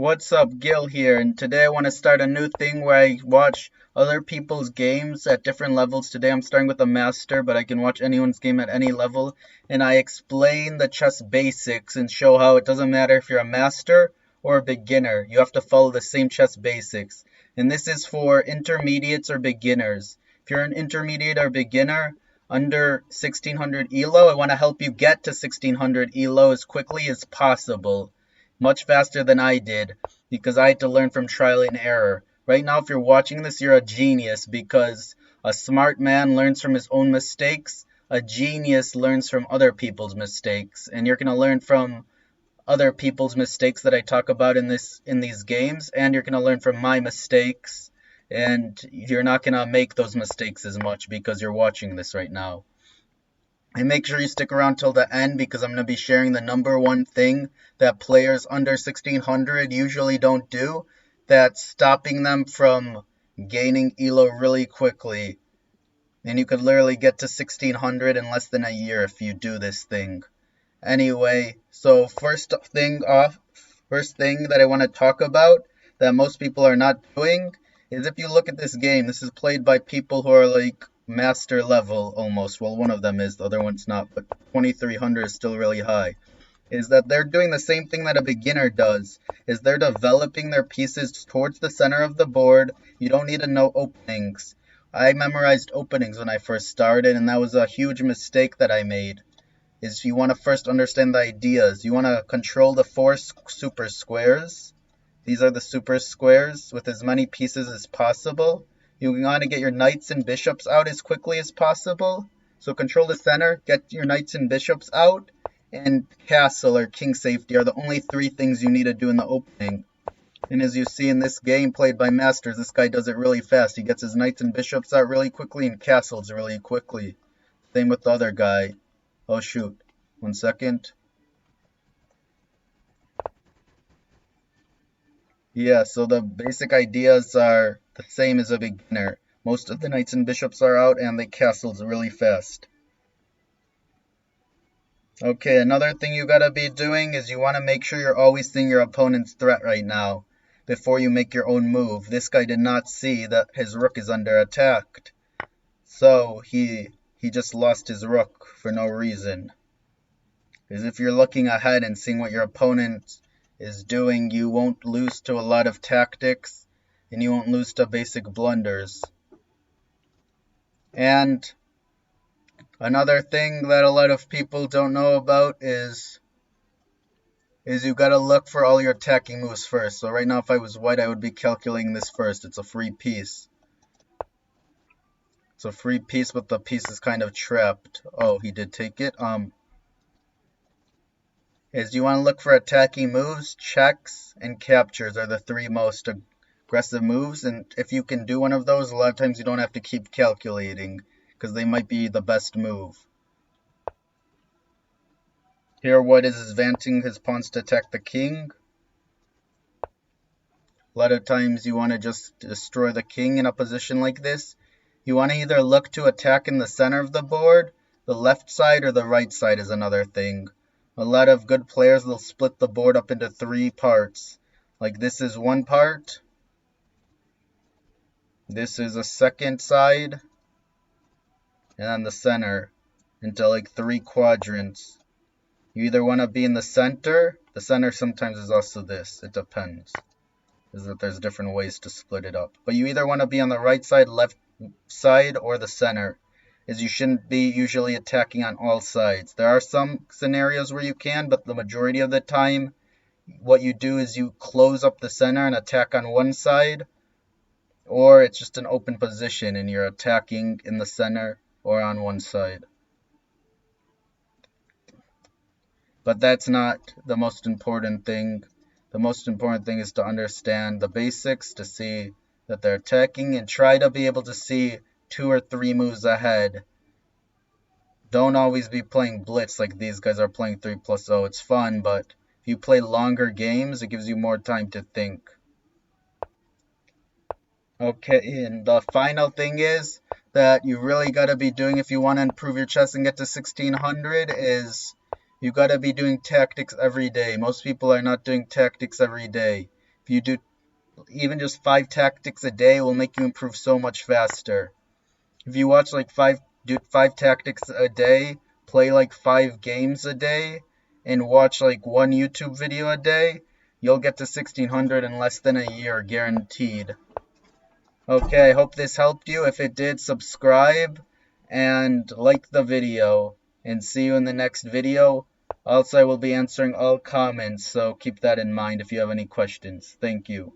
What's up, Gil here, and today I want to start a new thing where I watch other people's games at different levels. Today I'm starting with a master, but I can watch anyone's game at any level, and I explain the chess basics and show how it doesn't matter if you're a master or a beginner, you have to follow the same chess basics. And this is for intermediates or beginners. If you're an intermediate or beginner under 1600 ELO, I want to help you get to 1600 ELO as quickly as possible, much faster than I did, because I had to learn from trial and error. Right now, if you're watching this, you're a genius, because a smart man learns from his own mistakes. A genius learns from other people's mistakes, and you're going to learn from other people's mistakes that I talk about in these games, and you're going to learn from my mistakes, and you're not going to make those mistakes as much because you're watching this right now. And make sure you stick around till the end, because I'm going to be sharing the number one thing that players under 1600 usually don't do that's stopping them from gaining ELO really quickly. And you could literally get to 1600 in less than a year if you do this thing. Anyway, so first thing that I want to talk about that most people are not doing is, if you look at this game, this is played by people who are like master level almost. Well, one of them is, the other one's not, but 2300 is still really high. Is that they're doing the same thing that a beginner does, is they're developing their pieces towards the center of the board. You don't need to know openings. I memorized openings when I first started, and that was a huge mistake that I made. Is you want to first understand the ideas. You want to control the four super squares. These are the super squares with as many pieces as possible. You want to get your knights and bishops out as quickly as possible. So control the center, get your knights and bishops out, and castle or king safety are the only three things you need to do in the opening. And as you see in this game played by masters, this guy does it really fast. He gets his knights and bishops out really quickly and castles really quickly. Same with the other guy. Oh shoot, 1 second. Yeah, so the basic ideas are the same as a beginner. Most of the knights and bishops are out, and the castles really fast. Okay, another thing you gotta be doing is you wanna make sure you're always seeing your opponent's threat right now before you make your own move. This guy did not see that his rook is under attack, so he just lost his rook for no reason. Because if you're looking ahead and seeing what your opponent is doing, you won't lose to a lot of tactics, and you won't lose to basic blunders. And another thing that a lot of people don't know about is you gotta look for all your attacking moves first. So right now, if I was white, I would be calculating this first. It's a free piece. It's a free piece, but the piece is kind of trapped. Oh, he did take it. Is you want to look for attacking moves. Checks and captures are the three most aggressive moves, and if you can do one of those, a lot of times you don't have to keep calculating, because they might be the best move. Here white is advancing his pawns to attack the king. A lot of times you want to just destroy the king in a position like this. You want to either look to attack in the center of the board, the left side, or the right side is another thing. A lot of good players will split the board up into three parts. Like this is one part. This is a second side. And then the center into like three quadrants. You either want to be in the center. The center sometimes is also this. It depends. Is that there's different ways to split it up. But you either want to be on the right side, left side, or the center. Is you shouldn't be usually attacking on all sides. There are some scenarios where you can, but the majority of the time, what you do is you close up the center and attack on one side, or it's just an open position and you're attacking in the center or on one side. But that's not the most important thing. The most important thing is to understand the basics, to see that they're attacking, and try to be able to see 2 or 3 moves ahead. Don't always be playing blitz like these guys are playing 3+0. It's fun, but if you play longer games, it gives you more time to think. Okay, and the final thing is that you really got to be doing if you want to improve your chess and get to 1600 is you got to be doing tactics every day. Most people are not doing tactics every day. If you do even just 5 tactics a day, will make you improve so much faster. If you watch like 5 tactics a day, play like 5 games a day, and watch like 1 YouTube video a day, you'll get to 1600 in less than a year, guaranteed. Okay, I hope this helped you. If it did, subscribe and like the video. And see you in the next video. Also, I will be answering all comments, so keep that in mind if you have any questions. Thank you.